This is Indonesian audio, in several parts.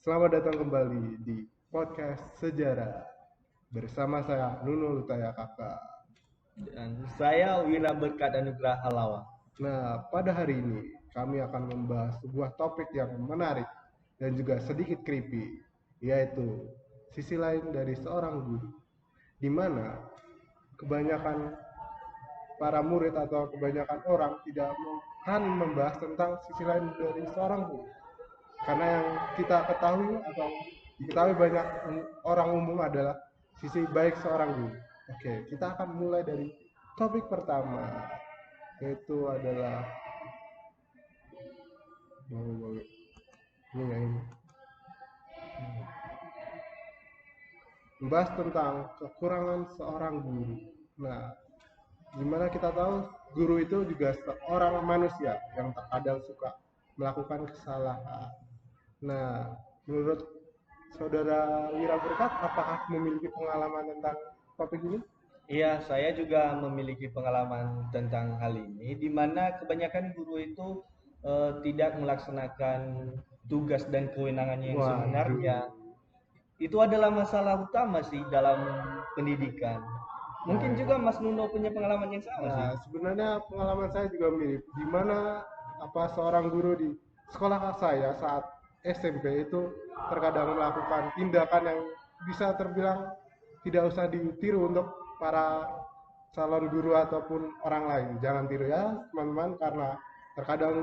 Selamat datang kembali di podcast Sejarah bersama saya Nunul Lutaya Kakak. Dan saya Wira Berkat Anugrah Halawa. Nah, pada hari ini kami akan membahas sebuah topik yang menarik dan juga sedikit creepy, yaitu sisi lain dari seorang guru, di mana kebanyakan para murid atau kebanyakan orang tidak akan membahas tentang sisi lain dari seorang guru. Karena yang kita ketahui atau diketahui banyak orang umum adalah sisi baik seorang guru. Oke, kita akan mulai dari topik pertama, yaitu adalah ini membahas tentang kekurangan seorang guru. Nah, gimana kita tahu guru itu juga seorang manusia yang terkadang suka melakukan kesalahan. Nah, menurut Saudara Wira Berkat, apakah memiliki pengalaman tentang topik ini? Iya, saya juga memiliki pengalaman tentang hal ini, di mana kebanyakan guru itu tidak melaksanakan tugas dan kewenangannya yang Waduh. sebenarnya. Itu adalah masalah utama sih dalam pendidikan. Mungkin Nah, juga Mas Nuno punya pengalaman yang sama sih. sebenarnya pengalaman saya juga mirip. Di mana seorang guru di sekolah saya saat SMP itu terkadang melakukan tindakan yang bisa terbilang tidak usah ditiru untuk para calon guru ataupun orang lain. Jangan tiru ya, teman-teman, karena terkadang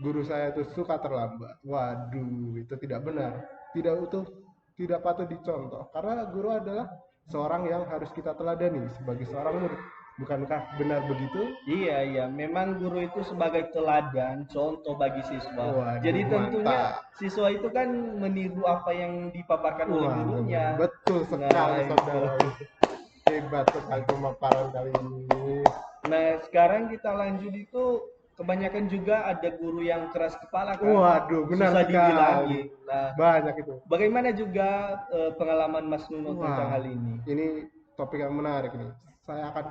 guru saya itu suka terlambat. Waduh, itu tidak benar. Tidak utuh, tidak patut dicontoh. Karena guru adalah seorang yang harus kita teladani sebagai seorang murid. Bukankah benar begitu? Iya, iya, memang guru itu sebagai teladan, contoh bagi siswa. Jadi Waduh, tentunya mantap. siswa itu kan meniru apa yang dipaparkan oleh Waduh, gurunya. betul Nah, sekali itu. saudara. Hebat sekali pemaparan kali ini. Nah, sekarang kita lanjut itu kebanyakan juga ada guru yang keras kepala kan, Waduh, benar susah sekali. dibilangin. Nah, Banyak itu. bagaimana juga pengalaman Mas Nuno tentang Wah, hal ini? ini topik yang menarik nih. Saya akan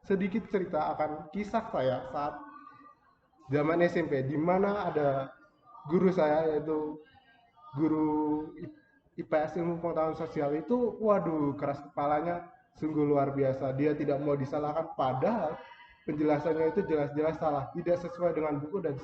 sedikit cerita akan kisah saya saat zaman SMP, di mana ada guru saya, yaitu guru IPS, ilmu pengetahuan sosial itu. Waduh, keras kepalanya sungguh luar biasa. Dia tidak mau disalahkan, padahal penjelasannya itu jelas-jelas salah, tidak sesuai dengan buku dan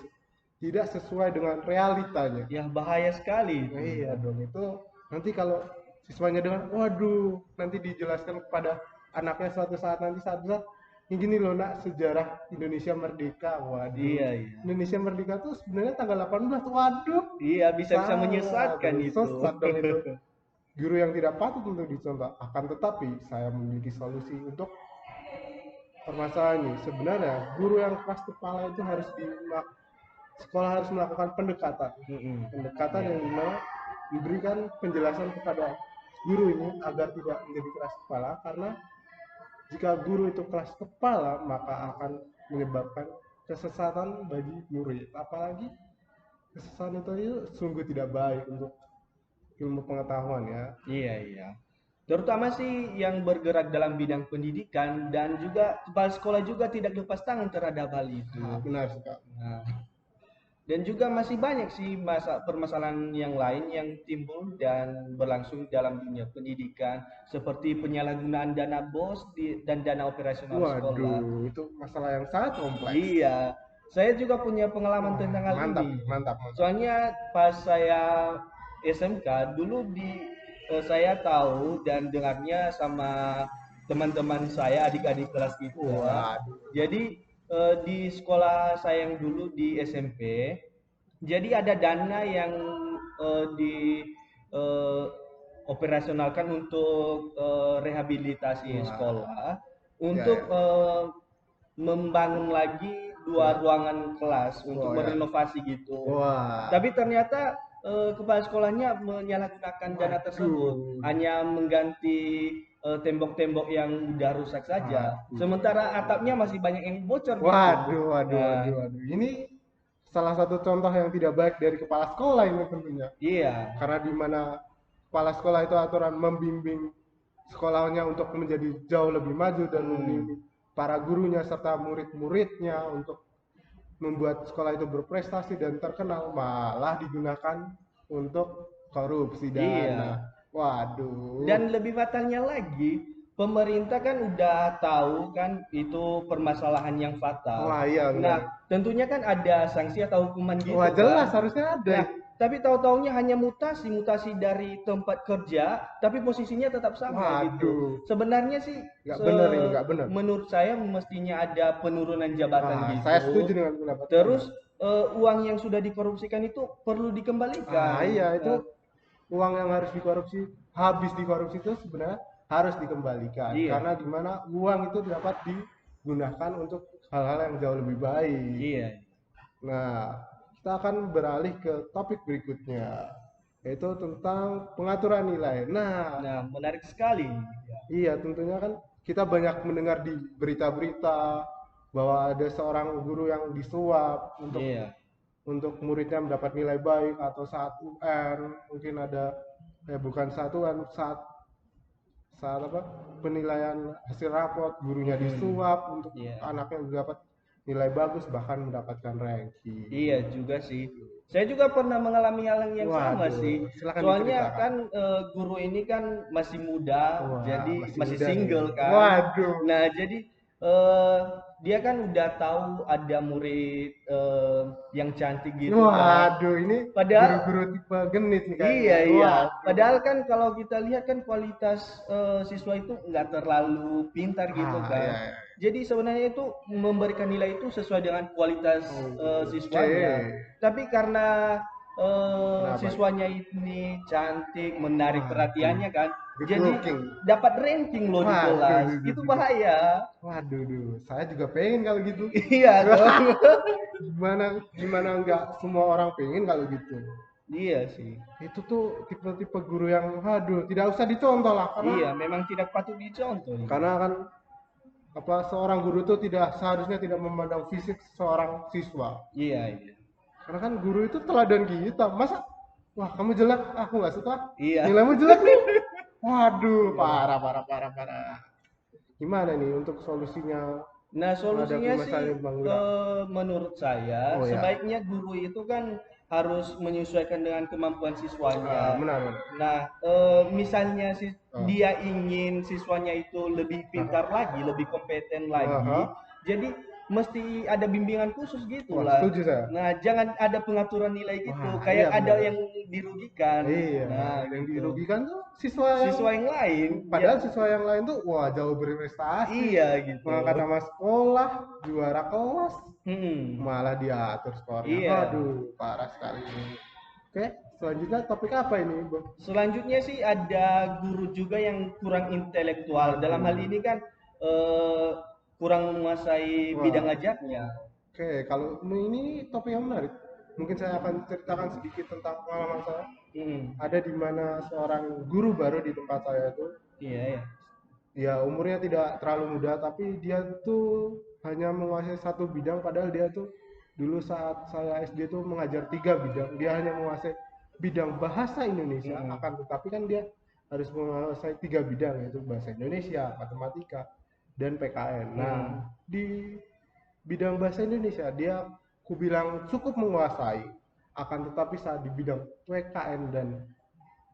tidak sesuai dengan realitanya. Ya, bahaya sekali Nah, itu iya ya. dong, itu nanti kalau siswanya dengar, waduh, nanti dijelaskan kepada anaknya suatu saat, nanti saat saat ini gini loh nak, sejarah Indonesia Merdeka. Waduh, Iya, iya. Indonesia Merdeka tuh sebenarnya tanggal 18. Waduh, Iya, bisa-bisa salah menyesatkan tuh, itu. sesat dong itu. Guru yang tidak patut untuk dicontoh. Akan tetapi saya memiliki solusi untuk permasalahan ini. Sebenarnya guru yang keras kepala itu harus sekolah harus melakukan pendekatan. Mm-mm. Pendekatan Iya. yang dimana memberikan penjelasan kepada guru ini agar tidak menjadi keras kepala, karena jika guru itu keras kepala maka akan menyebabkan kesesatan bagi murid, apalagi kesesatan itu sungguh tidak baik untuk ilmu pengetahuan ya. Iya, iya. Terutama sih yang bergerak dalam bidang pendidikan dan juga kepala sekolah juga tidak lepas tangan terhadap hal itu. Nah, benar sekali. Nah, dan juga masih banyak sih permasalahan yang lain yang timbul dan berlangsung dalam dunia pendidikan seperti penyalahgunaan dana BOS dan dana operasional sekolah. Waduh, itu masalah yang sangat kompleks. Iya, saya juga punya pengalaman Wah, tentang hal mantap ini. nih, mantap, mantap. Soalnya pas saya SMK dulu saya tahu dan dengarnya sama teman-teman saya, adik-adik kelas kita. Waduh. Jadi di sekolah saya yang dulu di SMP, jadi ada dana yang di eh, operasionalkan untuk rehabilitasi Wah, sekolah ya untuk ya. membangun lagi dua Ya. ruangan kelas untuk Oh ya. merenovasi gitu. Wah. Tapi ternyata kepala sekolahnya menyalahgunakan dana tersebut, Waduh. hanya mengganti tembok-tembok yang udah rusak saja. Waduh. Sementara atapnya masih banyak yang bocor gitu. Waduh, waduh, Nah, waduh, waduh. Ini salah satu contoh yang tidak baik dari kepala sekolah ini tentunya. iya, Karena di mana kepala sekolah itu aturan membimbing sekolahnya untuk menjadi jauh lebih maju dan membimbing para gurunya serta murid-muridnya untuk membuat sekolah itu berprestasi dan terkenal, malah digunakan untuk korupsi Iya. dana. Waduh. Dan lebih fatalnya lagi, pemerintah kan udah tahu kan itu permasalahan yang fatal. Wah, iya benar. Nah, tentunya kan ada sanksi atau hukuman Wah, gitu jelas kan. harusnya ada. Nah, tapi tahu-taunya hanya mutasi dari tempat kerja, tapi posisinya tetap sama gitu. Waduh. Sebenarnya sih, Nggak benar ini, nggak benar. menurut saya mestinya ada penurunan jabatan Wah, saya setuju gitu. dengan pendapat Anda. Terus uang yang sudah dikorupsikan itu perlu Ah, dikembalikan. iya itu Nah, uang yang harus dikorupsi, habis dikorupsi itu sebenarnya harus dikembalikan. iya, Karena di mana uang itu dapat digunakan untuk hal-hal yang jauh lebih baik. iya. Nah, kita akan beralih ke topik berikutnya, yaitu tentang pengaturan nilai. Nah, Nah, menarik sekali. iya tentunya kan kita banyak mendengar di berita-berita bahwa ada seorang guru yang disuap Iya, untuk muridnya mendapat nilai baik atau saat UN mungkin ada bukan satuan saat saat apa penilaian hasil raport gurunya mm, disuap untuk iya, anaknya mendapat nilai bagus bahkan mendapatkan ranking. iya juga sih. Saya juga pernah mengalami hal yang sama Waduh, sih. silakan Soalnya diceritakan. kan guru ini kan masih muda, Wah, jadi masih masih muda nih. single kan. Waduh. Nah, jadi eh, dia kan udah tahu ada murid yang cantik gitu kan. Waduh, ini Padahal guru-guru tipe genit nih kayaknya. iya, iya. Waduh. Padahal kan kalau kita lihat kan kualitas siswa itu nggak terlalu pintar gitu Ah, kan. ya, ya. Jadi sebenarnya itu memberikan nilai itu sesuai dengan kualitas Oke. siswanya. Tapi karena Kenapa? siswanya ini cantik, menarik Waduh. perhatiannya kan, Good jadi looking. dapat ranking loh di Waduh, kelas. duh, duh, Itu duh, duh. bahaya. Waduh, duh. Saya juga pengen kalau gitu. Iya dong. Gimana gimana nggak semua orang pengen kalau gitu. Iya sih. Itu tuh tipe-tipe guru yang, aduh, tidak usah dicontoh lah, Iya, memang tidak patut dicontoh ini. karena kan apa seorang guru itu tidak seharusnya tidak memandang fisik seorang siswa. Iya, iya. Karena kan guru itu teladan kita. Masa, wah kamu jelek, aku nggak suka. Iya. Nilaimu jelek nih. Waduh, parah, parah, parah, parah. Gimana nih untuk solusinya Nah, menghadapi solusinya sih masalah ini, Bang Wira? menurut saya Oh ya, sebaiknya guru itu kan harus menyesuaikan dengan kemampuan siswanya. benar, benar. Nah, misalnya Oh. dia ingin siswanya itu lebih Aha. pintar lagi, lebih kompeten lagi, Aha. jadi mesti ada bimbingan khusus Wah, gitulah. setuju saya. Nah, jangan ada pengaturan nilai gitu, Wah, iya kayak ada benar. yang dirugikan. Iya, Nah, yang gitu. dirugikan tuh siswa yang Siswa yang lain, ya, padahal siswa yang lain tuh wah jauh berprestasi, iya gitu. mengangkat nama sekolah, juara kelas, Hmm, malah diatur skornya. iya. Waduh, parah sekali ini. Oke, selanjutnya topik apa ini, Bang? Selanjutnya sih ada guru juga yang kurang intelektual. Dalam hal Waduh. ini kan eh, kurang menguasai bidang Wah, ajarnya. oke, kalau ini topik yang menarik. Mungkin saya akan ceritakan sedikit tentang pengalaman saya. Hmm, Ada di mana seorang guru baru di tempat saya itu, iya ya. ya umurnya tidak terlalu muda, tapi dia tuh hanya menguasai satu bidang, padahal dia tuh dulu saat saya SD tuh mengajar 3 bidang, dia hanya menguasai bidang bahasa Indonesia, Hmm, akan tetapi kan dia harus menguasai 3 bidang, yaitu bahasa Indonesia, matematika, dan PKN. Nah, hmm. di bidang bahasa Indonesia dia kubilang cukup menguasai, akan tetapi saat di bidang PKN dan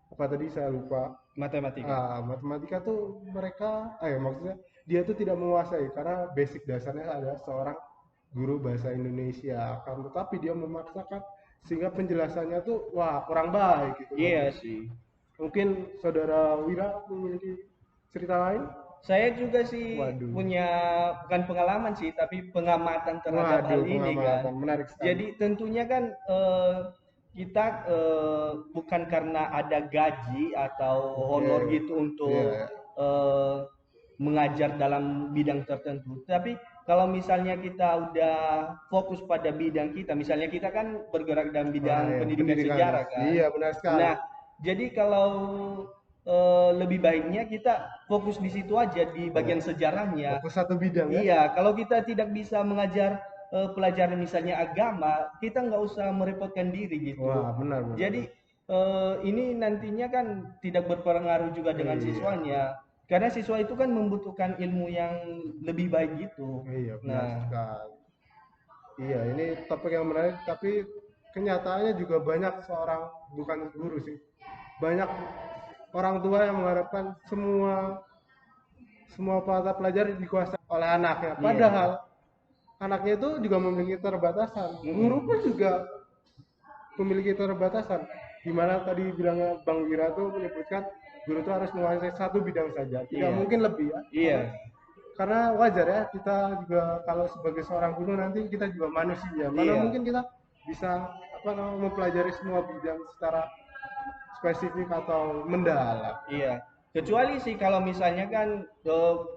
apa tadi saya lupa. Matematika. Matematika tuh mereka, maksudnya dia tuh tidak menguasai karena basic dasarnya adalah seorang guru bahasa Indonesia. Akan tetapi dia memaksakan sehingga penjelasannya tuh wah kurang baik gitu. Iya sih. Mungkin saudara Wira memiliki cerita lain? Saya juga sih Waduh, punya bukan pengalaman sih, tapi pengamatan terhadap hal waduh ini kan. pengamatan menarik sekali. Jadi tentunya kan kita bukan karena ada gaji atau Oke, honor gitu iya, untuk ya. eh, mengajar dalam bidang tertentu. Tapi kalau misalnya kita udah fokus pada bidang kita, misalnya kita kan bergerak dalam Wah, bidang ya, pendidikan pendidikan. sejarah kan. Iya, benar sekali. Nah, jadi kalau lebih baiknya kita fokus di situ aja di Ya, bagian sejarahnya. fokus satu bidang ya. Iya, kalau kita tidak bisa mengajar pelajaran misalnya agama, kita nggak usah merepotkan diri gitu. Wah, benar, benar, Jadi benar. ini nantinya kan tidak berpengaruh juga dengan Iya, siswanya, karena siswa itu kan membutuhkan ilmu yang lebih baik gitu. iya, benar Nah, sekali. Iya, ini topik yang menarik, tapi kenyataannya juga banyak seorang, bukan guru sih, banyak orang tua yang mengharapkan semua semua mata pelajaran dikuasai oleh anaknya. Iya. Padahal anaknya itu juga memiliki keterbatasan. Guru pun juga memiliki keterbatasan. Dimana tadi bilangnya Bang Wira tuh menyebutkan guru itu harus menguasai satu bidang saja, tidak Iya. mungkin lebih ya. Iya. Karena wajar ya, kita juga kalau sebagai seorang guru nanti kita juga manusia. Mana Iya. mungkin kita bisa mempelajari semua bidang secara spesifik atau mendalam. Iya, kecuali sih kalau misalnya kan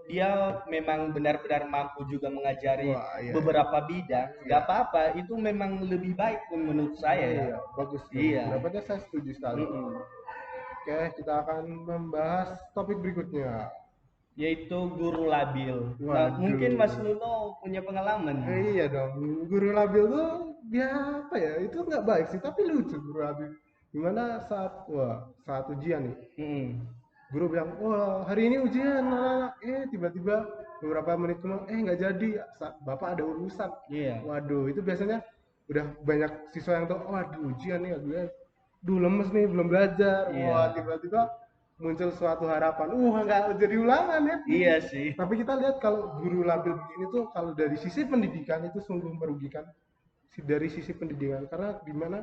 dia memang benar-benar mampu juga mengajari Wah, iya, iya. beberapa bidang, nggak Iya. apa-apa, itu memang lebih baik menurut saya ya. Iya, bagus bagus. Iya. Pendapatnya saya setuju sekali. Mm-mm. Oke, kita akan membahas topik berikutnya. Yaitu guru labil. Nah, Waduh. mungkin Mas Nuno punya pengalaman. Iya dong, guru labil tuh ya apa ya? Itu nggak baik sih, tapi lucu guru labil. Gimana saat ujian nih, Mm-mm. guru bilang, wah hari ini ujian anak-anak. Tiba-tiba beberapa menit kemudian, nggak jadi, bapak ada urusan. Iya. Waduh, itu biasanya udah banyak siswa yang tuh, waduh ujian nih, aduh lemes nih, belum belajar. Wah, Iya. tiba-tiba muncul suatu harapan, nggak jadi ulangan ya. Iya sih. Tapi kita lihat kalau guru labil begini tuh, kalau dari sisi pendidikan itu sungguh merugikan dari sisi pendidikan, karena dimana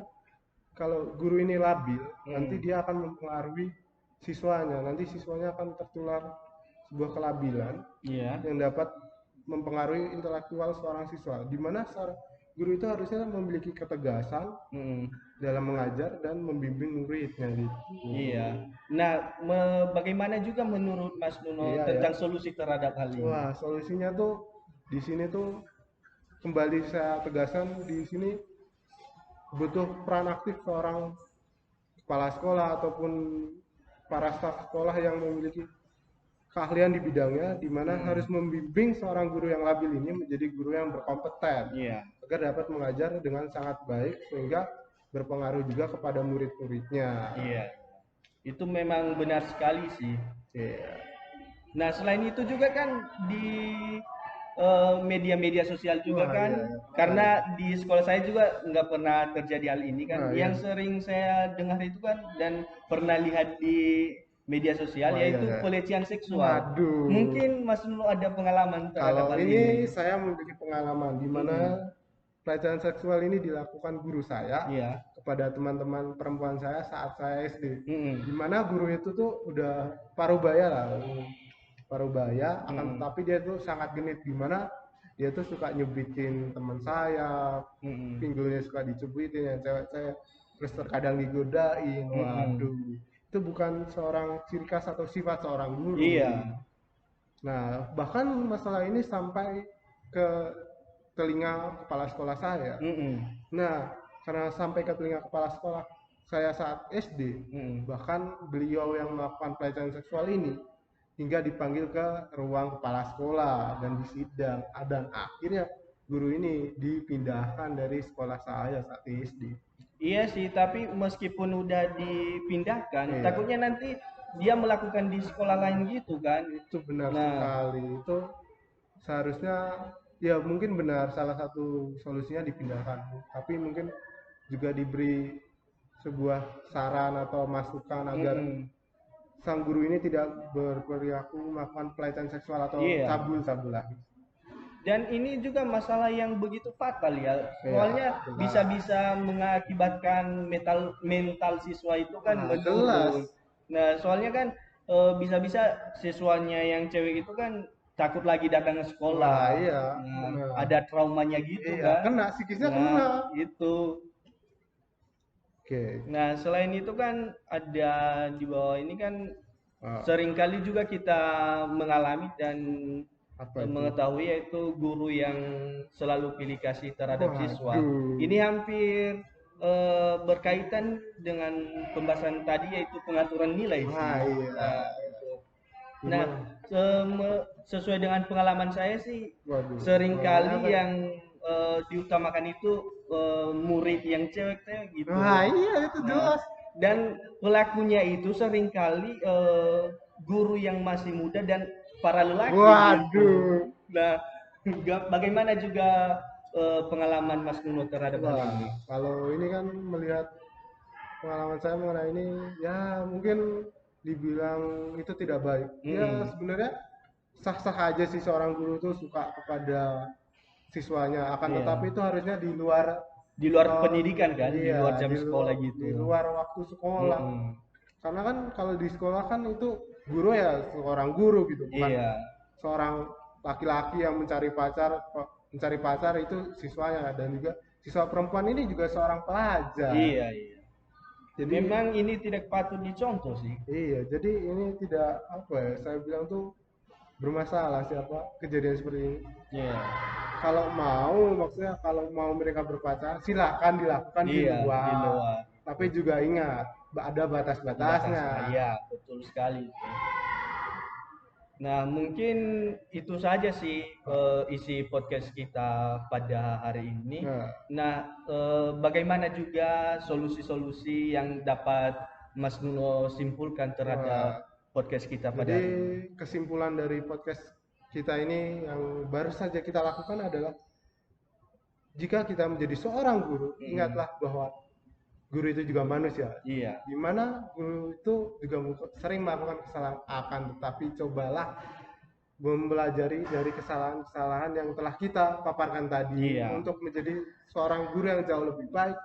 kalau guru ini labil, nanti dia akan mempengaruhi siswanya. Nanti siswanya akan tertular sebuah kelabilan Iya. yang dapat mempengaruhi intelektual seorang siswa. Di mana seorang guru itu harusnya memiliki ketegasan Mm-mm. dalam mengajar dan membimbing muridnya gitu. Iya. Nah, bagaimana juga menurut Mas Nuno Iya ya. tentang solusi terhadap hal ini? Wah, solusinya tuh di sini tuh kembali saya tegaskan, di sini butuh peran aktif seorang kepala sekolah ataupun para staf sekolah yang memiliki keahlian di bidangnya, di mana harus membimbing seorang guru yang labil ini menjadi guru yang berkompeten, Iya. agar dapat mengajar dengan sangat baik sehingga berpengaruh juga kepada murid-muridnya. Iya. Itu memang benar sekali sih. Iya. Nah, selain itu juga kan di media-media sosial juga Wah, kan, iya, iya. karena di sekolah saya juga nggak pernah terjadi hal ini kan. Nah, iya. Yang sering saya dengar itu kan dan pernah lihat di media sosial Wah, yaitu iya, iya. pelecehan seksual. Waduh. Mungkin Mas Nuno ada pengalaman terhadap Kalau hal ini ini? saya memiliki pengalaman di mana pelecehan seksual ini dilakukan guru saya Iya. kepada teman-teman perempuan saya saat saya SD. Mm-mm. Di mana guru itu tuh udah paruh baya lah, paruh baya, akan tetapi dia tuh sangat genit, di mana dia tuh suka nyubitin teman saya, pinggulnya suka dicubitin yang cewek-cewek, terus terkadang digodain. Waduh, itu bukan seorang ciri khas atau sifat seorang guru. Iya. Nah, bahkan masalah ini sampai ke telinga kepala sekolah saya. Nah, karena sampai ke telinga kepala sekolah saya saat SD, bahkan beliau yang melakukan pelecehan seksual ini hingga dipanggil ke ruang kepala sekolah dan disidang, dan akhirnya guru ini dipindahkan dari sekolah saya saat SD. Iya sih, tapi meskipun udah dipindahkan, takutnya nanti dia melakukan di sekolah lain gitu kan. Itu benar sekali. Itu seharusnya ya mungkin benar, salah satu solusinya dipindahkan. Tapi mungkin juga diberi sebuah saran atau masukan agar sang guru ini tidak berperilaku melakukan pelecehan seksual atau cabul-cabul lagi. Dan ini juga masalah yang begitu fatal ya, soalnya bisa-bisa mengakibatkan mental siswa itu kan menurun. Nah, soalnya kan bisa-bisa siswanya yang cewek itu kan takut lagi datang ke sekolah. Iya, ada traumanya gitu kan. Kena psikisnya, kena. Itu. Nah, selain itu kan ada di bawah ini kan seringkali juga kita mengalami dan mengetahui yaitu guru yang selalu pilih kasih terhadap siswa. Ini hampir berkaitan dengan pembahasan tadi yaitu pengaturan nilai sih. Nah, sesuai dengan pengalaman saya sih, seringkali yang diutamakan itu murid yang cewek-cewek gitu. Iya, itu jelas. Dan pelakunya itu seringkali guru yang masih muda dan para lelaki. Waduh. Nah, bagaimana juga pengalaman Mas Nuno terhadap hal Wah, ini? kalau ini kan melihat pengalaman saya mengenai ini, ya mungkin dibilang itu tidak baik. Ya Mm-mm. sebenarnya sah-sah aja sih seorang guru itu suka kepada siswanya, akan tetapi Iya. itu harusnya di luar Di luar eh, pendidikan kan, di luar iya jam sekolah di gitu. luar waktu sekolah. Mm-mm. Karena kan kalau di sekolah kan itu guru ya seorang guru gitu, bukan Iya, seorang laki-laki yang mencari pacar itu siswanya, dan juga siswa perempuan ini juga seorang pelajar. iya, iya. Jadi Memang ini tidak patut dicontoh sih. iya, jadi ini tidak apa ya, saya bilang tuh bermasalah siapa kejadian seperti ini. Iya, Kalau mau, maksudnya kalau mau mereka berpacaran, silakan dilakukan di iya, di luar. luar. Tapi juga ingat, ada batas-batasnya. Dibatasi. Iya, betul sekali itu. Nah, mungkin itu saja sih isi podcast kita pada hari ini. Nah, Nah, bagaimana juga solusi-solusi yang dapat Mas Nuno simpulkan terhadap wah, podcast kita pada jadi hari ini? kesimpulan dari podcast kita ini yang baru saja kita lakukan adalah jika kita menjadi seorang guru, Mm-mm. ingatlah bahwa guru itu juga manusia. Iya, Di mana guru itu juga sering melakukan kesalahan, akan tetapi cobalah mempelajari dari kesalahan-kesalahan yang telah kita paparkan tadi iya, untuk menjadi seorang guru yang jauh lebih baik,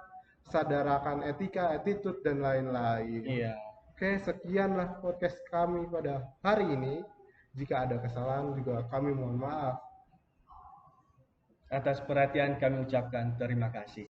sadarakan etika, attitude, dan lain-lain. iya. Oke, sekianlah podcast kami pada hari ini. Jika ada kesalahan juga kami mohon maaf. Atas perhatian kami ucapkan terima kasih.